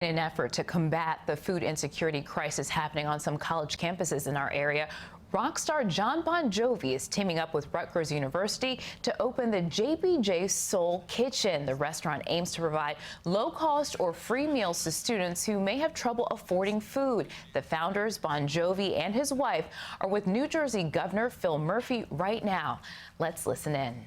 In an effort to combat the food insecurity crisis happening on some college campuses in our area, rock star Jon Bon Jovi is teaming up with Rutgers University to open the JBJ Soul Kitchen. The restaurant aims to provide low-cost or free meals to students who may have trouble affording food. The founders, Bon Jovi and his wife, are with New Jersey Governor Phil Murphy right now. Let's listen in.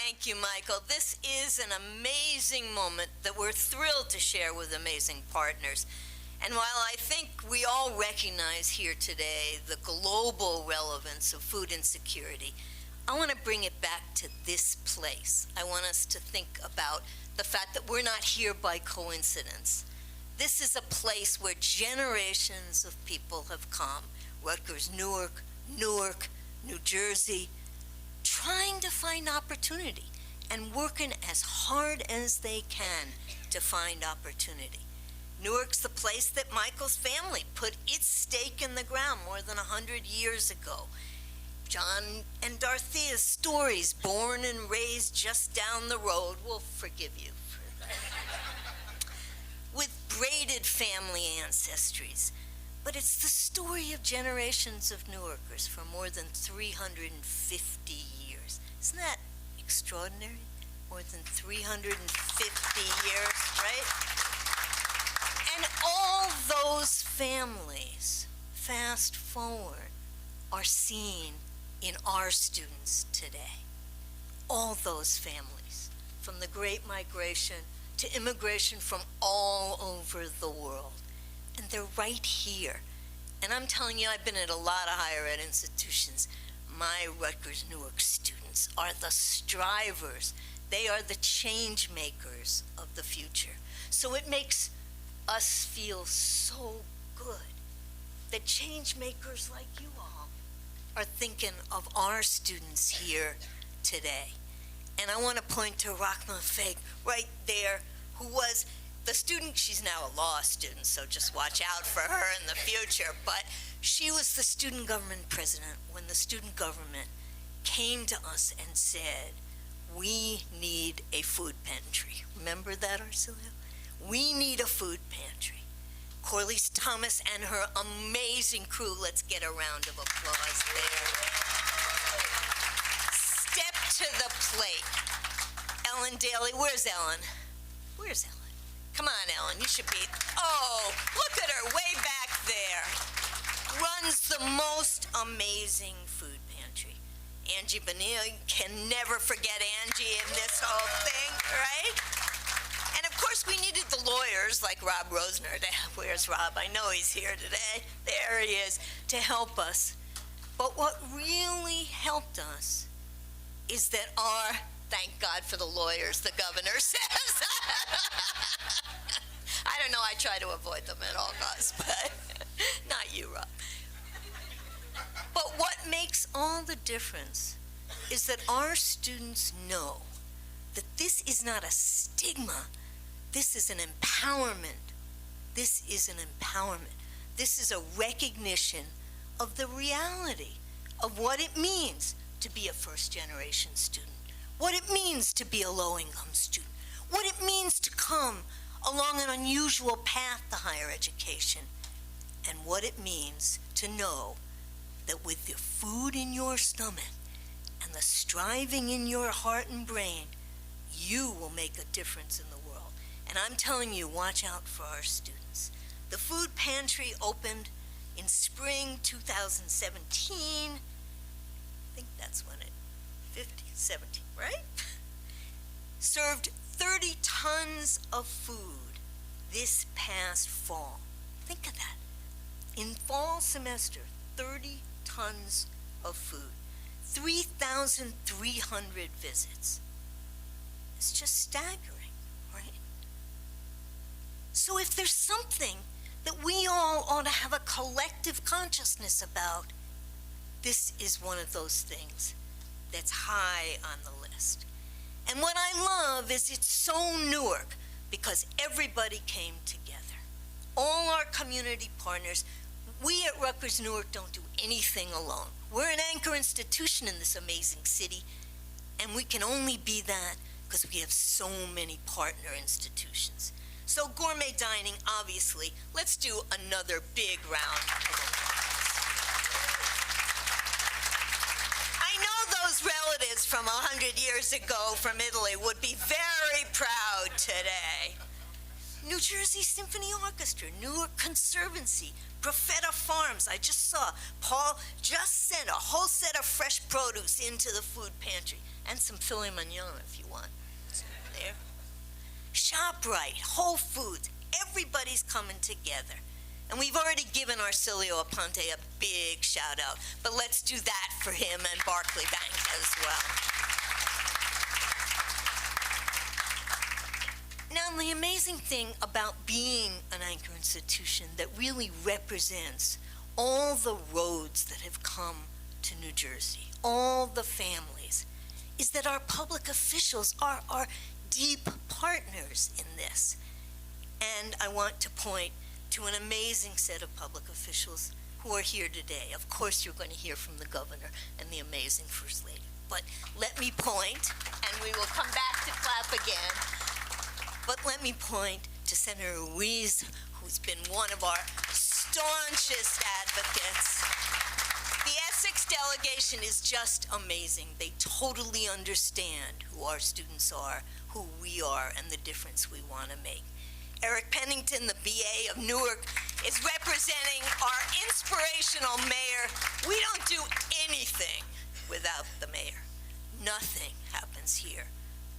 Thank you, Michael. This is an amazing moment that we're thrilled to share with amazing partners. And while I think we all recognize here today the global relevance of food insecurity, I want to bring it back to this place. I want us to think about the fact that we're not here by coincidence. This is a place where generations of people have come, Rutgers, Newark, New Jersey, trying to find opportunity and working as hard as they can to find opportunity. Newark's the place that Michael's family put its stake in the ground more than 100 years ago. John and Dorothea's stories, born and raised just down the road, will forgive you for that. With braided family ancestries. But it's the story of generations of Newarkers for more than 350 years. Isn't that extraordinary? More than 350 years, right? And all those families, fast forward, are seen in our students today. All those families, from the Great Migration to immigration from all over the world. And they're right here. And I'm telling you, I've been at a lot of higher ed institutions. My Rutgers Newark students are the strivers. They are the change makers of the future. So it makes us feel so good that change makers like you all are thinking of our students here today. And I want to point to Rahma Fake right there, who was the student. She's now a law student, so just watch out for her in the future. But she was the student government president when the student government came to us and said, we need a food pantry. Remember that, Arcelia? We need a food pantry. Corliss Thomas and her amazing crew, let's get a round of applause there. Step to the plate. Ellen Daly, where's Ellen? Where's Ellen? Come on, Ellen, you should be, oh, look at her way back there. Runs the most amazing food pantry. Angie Bonilla, can never forget Angie in this whole thing, right? And of course we needed the lawyers like Rob Rosner. Where's Rob? I know he's here today. There he is, to help us. But what really helped us is that our, thank God for the lawyers, the governor says. I don't know, I try to avoid them at all costs, but not you, Rob. But what makes all the difference is that our students know that this is not a stigma. This is an empowerment. This is an empowerment. This is a recognition of the reality of what it means to be a first-generation student, what it means to be a low-income student, what it means to come along an unusual path to higher education, and what it means to know that with the food in your stomach and the striving in your heart and brain, you will make a difference in the world. And I'm telling you, watch out for our students. The food pantry opened in spring 2017. I think that's when 17, right? Served 30 tons of food this past fall. Think of that. In fall semester, 30 tons of food, 3,300 visits. It's just staggering, right? So if there's something that we all ought to have a collective consciousness about, this is one of those things that's high on the list. And what I love is it's so Newark because everybody came together. All our community partners. We at Rutgers Newark don't do anything alone. We're an anchor institution in this amazing city, and we can only be that because we have so many partner institutions. So gourmet dining, obviously. Let's do another big round of applause. I know those relatives from 100 years ago from Italy would be very proud today. New Jersey Symphony Orchestra, Newark Conservancy, Profeta Farms. I just saw Paul just sent a whole set of fresh produce into the food pantry, and some filet mignon if you want. There. ShopRite, Whole Foods, everybody's coming together. And we've already given Arcilio Aponte a big shout out, but let's do that for him and Barclay Bank as well. Now, the amazing thing about being an anchor institution that really represents all the roads that have come to New Jersey, all the families, is that our public officials are our deep partners in this. And I want to point to an amazing set of public officials who are here today. Of course, you're going to hear from the governor and the amazing First Lady. But let me point, and we will come back to clap again, but let me point to Senator Ruiz, who's been one of our staunchest advocates. The Essex delegation is just amazing. They totally understand who our students are, who we are, and the difference we want to make. Eric Pennington, the BA of Newark, is representing our inspirational mayor. We don't do anything without the mayor. Nothing happens here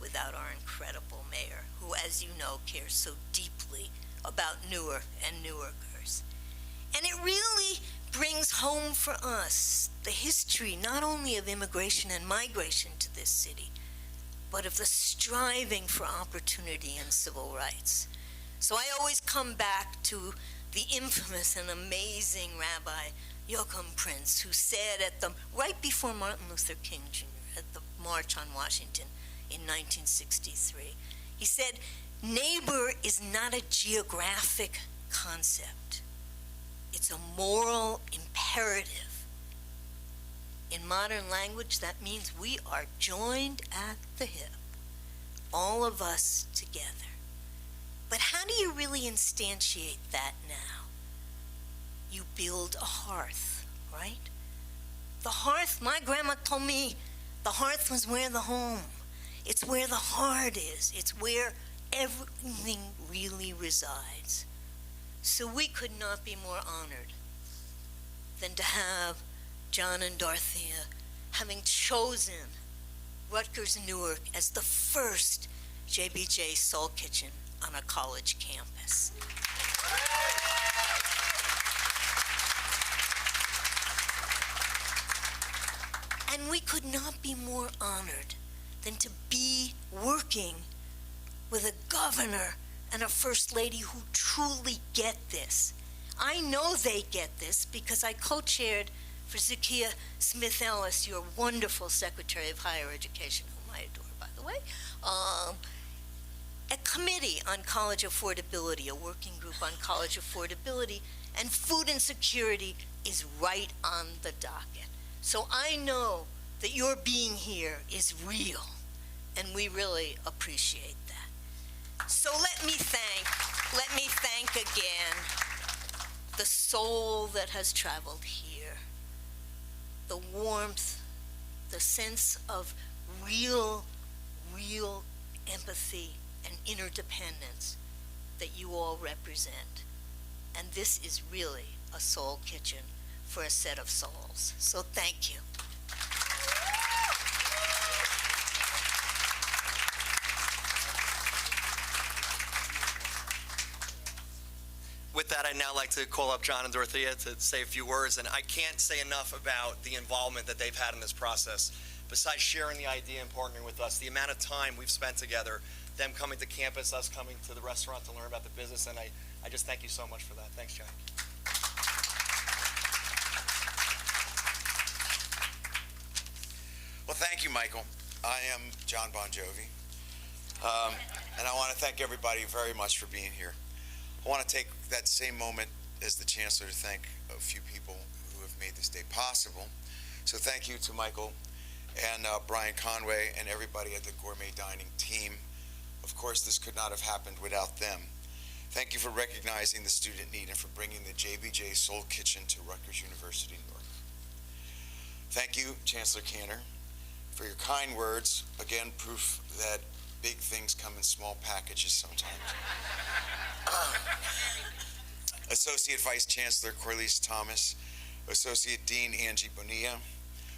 without our incredible mayor, who, as you know, cares so deeply about Newark and Newarkers. And it really brings home for us the history not only of immigration and migration to this city, but of the striving for opportunity and civil rights. So I always come back to the infamous and amazing Rabbi Joachim Prince, who said right before Martin Luther King Jr., at the March on Washington in 1963, he said, "Neighbor is not a geographic concept. It's a moral imperative." In modern language, that means we are joined at the hip, all of us together. But how do you really instantiate that now? You build a hearth, right? The hearth, my grandma told me, the hearth was where the home. It's where the heart is. It's where everything really resides. So we could not be more honored than to have Jon and Dorothea having chosen Rutgers Newark as the first JBJ Soul Kitchen on a college campus. And we could not be more honored than to be working with a governor and a first lady who truly get this. I know they get this because I co-chaired for Zakiya Smith Ellis, your wonderful Secretary of Higher Education, whom I adore, by the way, a committee on college affordability, a working group on college affordability, and food insecurity is right on the docket. So I know that your being here is real, and we really appreciate that. So let me thank again the soul that has traveled here, the warmth, the sense of real empathy and interdependence that you all represent. And this is really a soul kitchen for a set of souls. So thank you. With that, I'd now like to call up Jon and Dorothea to say a few words, and I can't say enough about the involvement that they've had in this process. Besides sharing the idea and partnering with us, the amount of time we've spent together, them coming to campus, us coming to the restaurant to learn about the business, and I just thank you so much for that. Thanks, Jon. Well, thank you, Michael. I am Jon Bon Jovi, and I want to thank everybody very much for being here. I want to take that same moment as the Chancellor to thank a few people who have made this day possible. So thank you to Michael and Brian Conway and everybody at the Gourmet Dining team. Of course, this could not have happened without them. Thank you for recognizing the student need and for bringing the JBJ Soul Kitchen to Rutgers University, New York. Thank you, Chancellor Cantor, for your kind words. Again, proof that big things come in small packages sometimes. Associate Vice Chancellor Corliss Thomas, Associate Dean Angie Bonilla,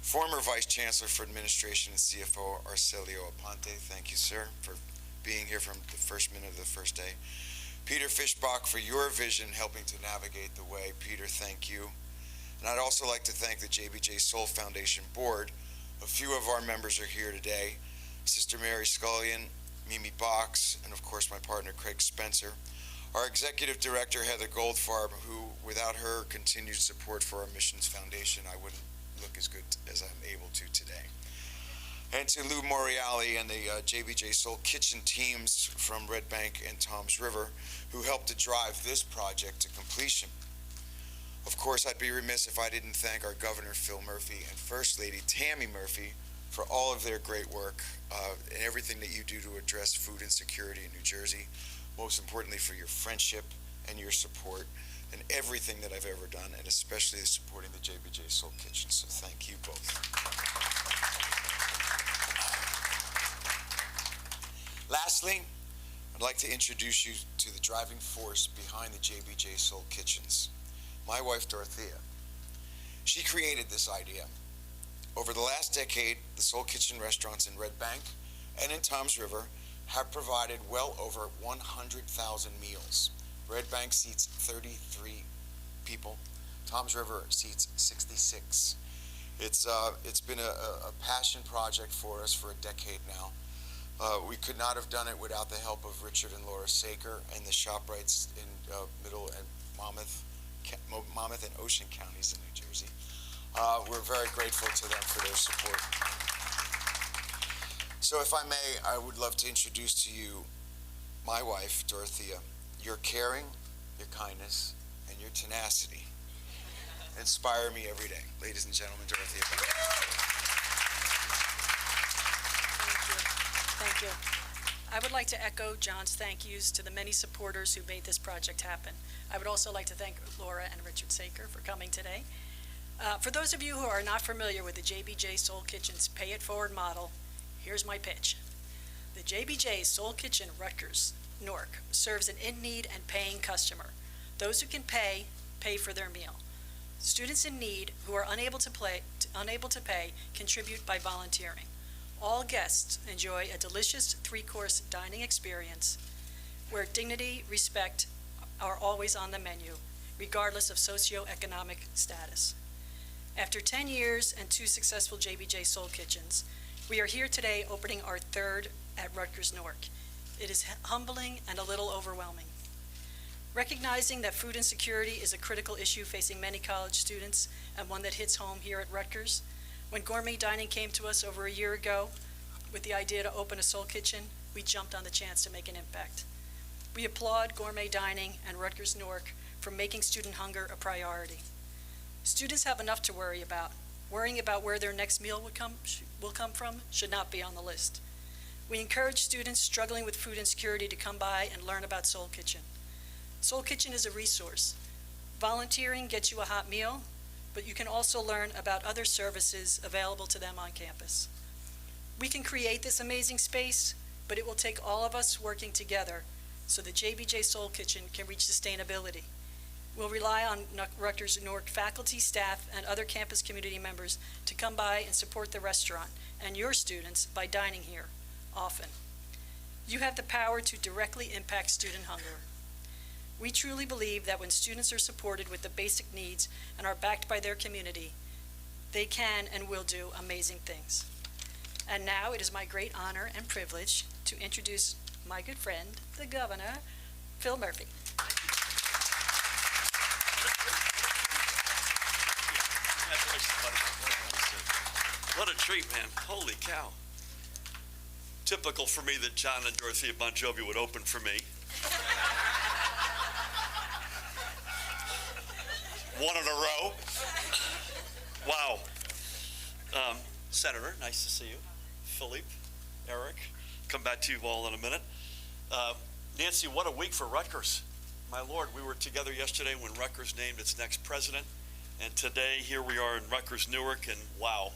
former Vice Chancellor for Administration and CFO Arcelio Aponte, thank you, sir, for being here from the first minute of the first day. Peter Fischbach, for your vision helping to navigate the way. Peter, thank you. And I'd also like to thank the JBJ Soul Foundation Board. A few of our members are here today. Sister Mary Scullion, Mimi Box, and of course my partner Craig Spencer. Our Executive Director Heather Goldfarb, who without her continued support for our Missions Foundation, I wouldn't look as good as I'm able to today. And to Lou Moriali and the JBJ Soul Kitchen teams from Red Bank and Toms River, who helped to drive this project to completion. Of course, I'd be remiss if I didn't thank our Governor Phil Murphy and First Lady Tammy Murphy for all of their great work and everything that you do to address food insecurity in New Jersey. Most importantly, for your friendship and your support and everything that I've ever done, and especially supporting the JBJ Soul Kitchen. So thank you both. Lastly, I'd like to introduce you to the driving force behind the JBJ Soul Kitchens, my wife, Dorothea. She created this idea. Over the last decade, the Soul Kitchen restaurants in Red Bank and in Toms River have provided well over 100,000 meals. Red Bank seats 33 people. Toms River seats 66. It's been a passion project for us for a decade now. We could not have done it without the help of Richard and Laura Saker and the ShopRites in Middle and Monmouth and Ocean counties in New Jersey. We're very grateful to them for their support. So if I may, I would love to introduce to you my wife, Dorothea. Your caring, your kindness, and your tenacity inspire me every day. Ladies and gentlemen, Dorothea. Thank you. I would like to echo John's thank yous to the many supporters who made this project happen. I would also like to thank Laura and Richard Saker for coming today. For those of you who are not familiar with the JBJ Soul Kitchen's Pay It Forward model, here's my pitch. The JBJ Soul Kitchen Rutgers, Newark, serves an in-need and paying customer. Those who can pay for their meal. Students in need who are unable to pay contribute by volunteering. All guests enjoy a delicious three-course dining experience where dignity, respect are always on the menu, regardless of socioeconomic status. After 10 years and 2 successful JBJ Soul Kitchens, we are here today opening our third at Rutgers Newark. It is humbling and a little overwhelming. Recognizing that food insecurity is a critical issue facing many college students and one that hits home here at Rutgers, when gourmet dining came to us over a year ago with the idea to open a soul kitchen, we jumped on the chance to make an impact. We applaud gourmet dining and Rutgers Newark for making student hunger a priority. Students have enough to worry about. Worrying about where their next meal will come from should not be on the list. We encourage students struggling with food insecurity to come by and learn about Soul Kitchen. Soul Kitchen is a resource. Volunteering gets you a hot meal, but you can also learn about other services available to them on campus. We can create this amazing space, but it will take all of us working together so the JBJ Soul Kitchen can reach sustainability. We'll rely on Rutgers Newark faculty, staff, and other campus community members to come by and support the restaurant and your students by dining here often. You have the power to directly impact student hunger. We truly believe that when students are supported with the basic needs and are backed by their community, they can and will do amazing things. And now it is my great honor and privilege to introduce my good friend, the Governor, Phil Murphy. What a treat, man. Holy cow. Typical for me that Jon and Dorothea Bon Jovi would open for me. One in a row. Wow. Senator, nice to see you. Philippe, Eric, come back to you all in a minute. Nancy, what a week for Rutgers. My Lord, we were together yesterday when Rutgers named its next president, and today here we are in Rutgers Newark, and wow,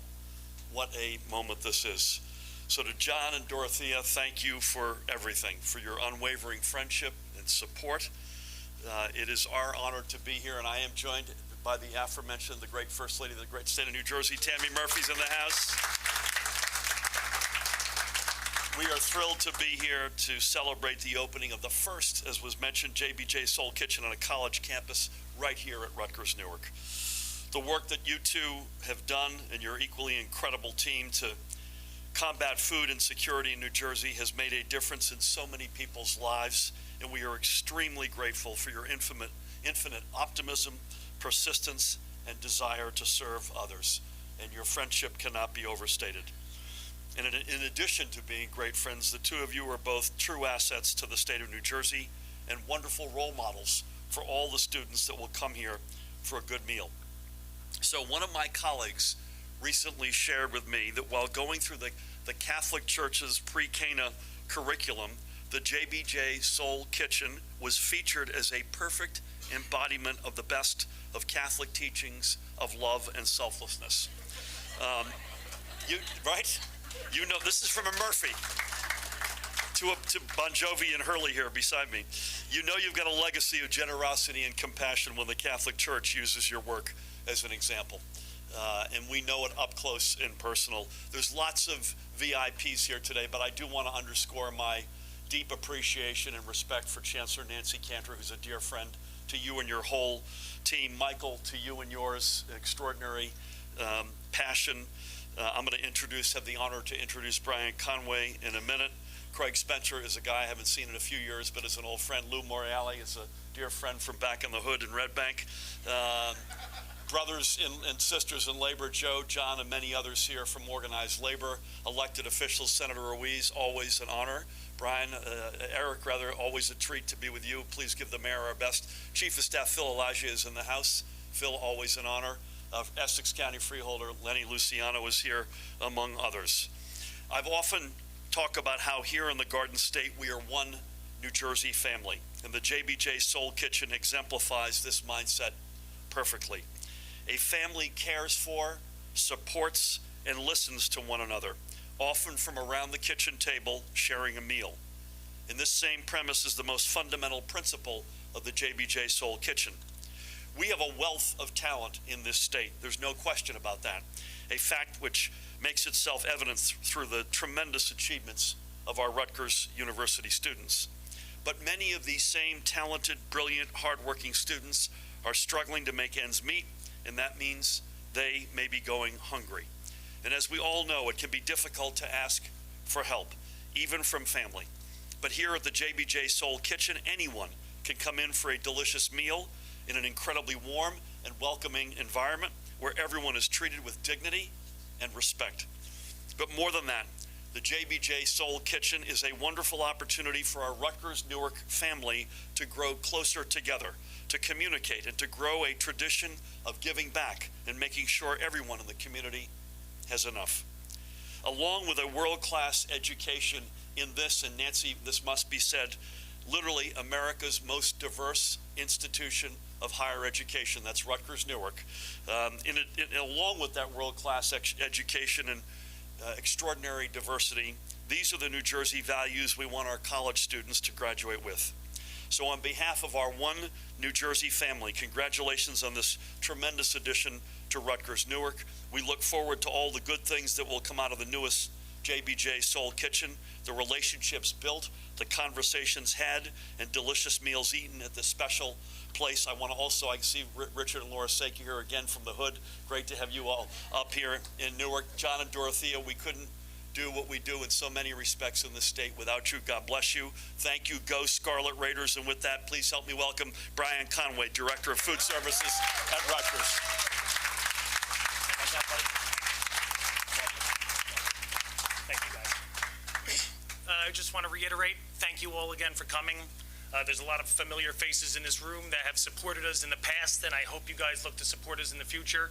what a moment this is. So to John and Dorothea, thank you for everything, for your unwavering friendship and support. It is our honor to be here, and I am joined by the aforementioned, the great First Lady of the great state of New Jersey, Tammy Murphy's in the house. We are thrilled to be here to celebrate the opening of the first, as was mentioned, JBJ Soul Kitchen on a college campus right here at Rutgers Newark. The work that you two have done and your equally incredible team to combat food insecurity in New Jersey has made a difference in so many people's lives, and we are extremely grateful for your infinite optimism, persistence, and desire to serve others. And your friendship cannot be overstated. And in addition to being great friends, the two of you are both true assets to the state of New Jersey and wonderful role models for all the students that will come here for a good meal. So one of my colleagues recently shared with me that while going through the Catholic Church's pre-Cana curriculum, the JBJ Soul Kitchen was featured as a perfect embodiment of the best of Catholic teachings of love and selflessness. Right? You know, this is from a Murphy to Bon Jovi and Hurley here beside me. You know you've got a legacy of generosity and compassion when the Catholic Church uses your work as an example. And we know it up close and personal. There's lots of VIPs here today, but I do want to underscore my deep appreciation and respect for Chancellor Nancy Cantor, who's a dear friend, to you and your whole team. Michael, to you and yours, extraordinary passion. I'm going to have the honor to introduce Brian Conway in a minute. Craig Spencer is a guy I haven't seen in a few years, but is an old friend. Lou Moriali is a dear friend from back in the hood in Red Bank. Brothers and sisters in labor, Joe, John, and many others here from organized labor. Elected officials, Senator Ruiz, always an honor. Brian, Eric, always a treat to be with you. Please give the mayor our best. Chief of Staff Phil Elijah is in the house. Phil, always an honor. Essex County Freeholder Lenny Luciano is here, among others. I've often talked about how here in the Garden State we are one New Jersey family, and the JBJ Soul Kitchen exemplifies this mindset perfectly. A family cares for, supports, and listens to one another, often from around the kitchen table sharing a meal. And this same premise is the most fundamental principle of the JBJ Soul Kitchen. We have a wealth of talent in this state. There's no question about that. A fact which makes itself evident through the tremendous achievements of our Rutgers University students. But many of these same talented, brilliant, hardworking students are struggling to make ends meet, and that means they may be going hungry. And as we all know, it can be difficult to ask for help, even from family. But here at the JBJ Soul Kitchen, anyone can come in for a delicious meal in an incredibly warm and welcoming environment where everyone is treated with dignity and respect. But more than that, the JBJ Soul Kitchen is a wonderful opportunity for our Rutgers Newark family to grow closer together, to communicate, and to grow a tradition of giving back and making sure everyone in the community has enough. Along with a world-class education in this, and Nancy, this must be said, literally America's most diverse institution of higher education. That's Rutgers Newark. Along with that world-class education and extraordinary diversity, these are the New Jersey values we want our college students to graduate with. So on behalf of our one New Jersey family, congratulations on this tremendous addition to Rutgers Newark. We look forward to all the good things that will come out of the newest JBJ Soul Kitchen, the relationships built, the conversations had, and delicious meals eaten at this special place. I can see Richard and Laura Saki here again from the hood. Great to have you all up here in Newark. John and Dorothea, we couldn't do what we do in so many respects in this state without you. God bless you. Thank you, go Scarlet Raiders. And with that, please help me welcome Brian Conway, Director of Food Services at Rutgers. Thank you, guys. I just want to reiterate, thank you all again for coming. There's a lot of familiar faces in this room that have supported us in the past, and I hope you guys look to support us in the future.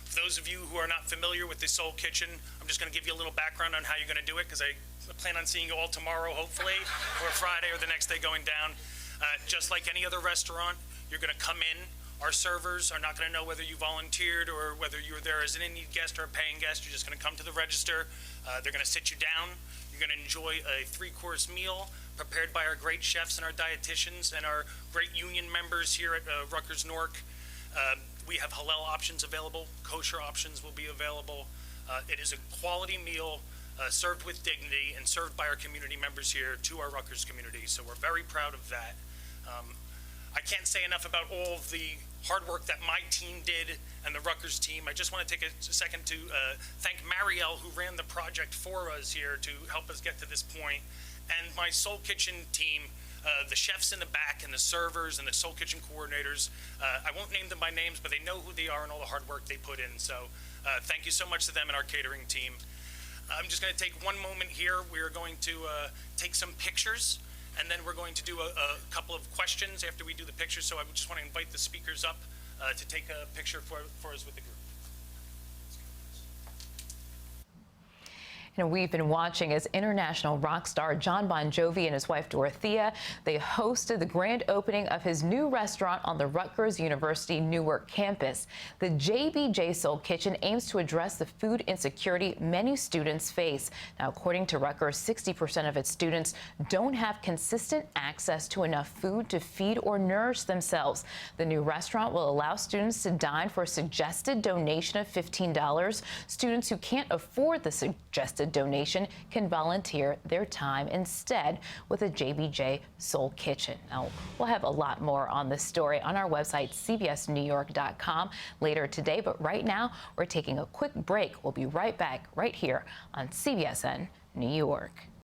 For those of you who are not familiar with the Soul Kitchen, I'm just going to give you a little background on how you're going to do it, because I plan on seeing you all tomorrow, hopefully, or Friday, or the next day going down. Just like any other restaurant, you're going to come in. Our servers are not going to know whether you volunteered or whether you were there as an in-need guest or a paying guest. You're just going to come to the register. They're going to sit you down. You're going to enjoy a 3-course meal prepared by our great chefs and our dietitians and our great union members here at Rutgers Newark. We have halal options available. Kosher options will be available. It is a quality meal served with dignity and served by our community members here to our Rutgers community. So we're very proud of that. I can't say enough about all of the hard work that my team did and the Rutgers team. I just want to take a second to thank Marielle, who ran the project for us here to help us get to this point, and my Soul Kitchen team, the chefs in the back and the servers and the Soul Kitchen coordinators. I won't name them by names, but they know who they are and all the hard work they put in. So thank you so much to them and our catering team. I'm just going to take one moment here. We're going to take some pictures, and then we're going to do a couple of questions after we do the pictures. So I just want to invite the speakers up to take a picture for us with the group. We've been watching as international rock star Jon Bon Jovi and his wife Dorothea, they hosted the grand opening of his new restaurant on the Rutgers University Newark campus. The JBJ Soul Kitchen aims to address the food insecurity many students face. Now, according to Rutgers, 60% of its students don't have consistent access to enough food to feed or nourish themselves. The new restaurant will allow students to dine for a suggested donation of $15. Students who can't afford the suggested donation can volunteer their time instead with a JBJ Soul Kitchen. Now, we'll have a lot more on this story on our website, cbsnewyork.com, later today. But right now, we're taking a quick break. We'll be right back right here on CBSN New York.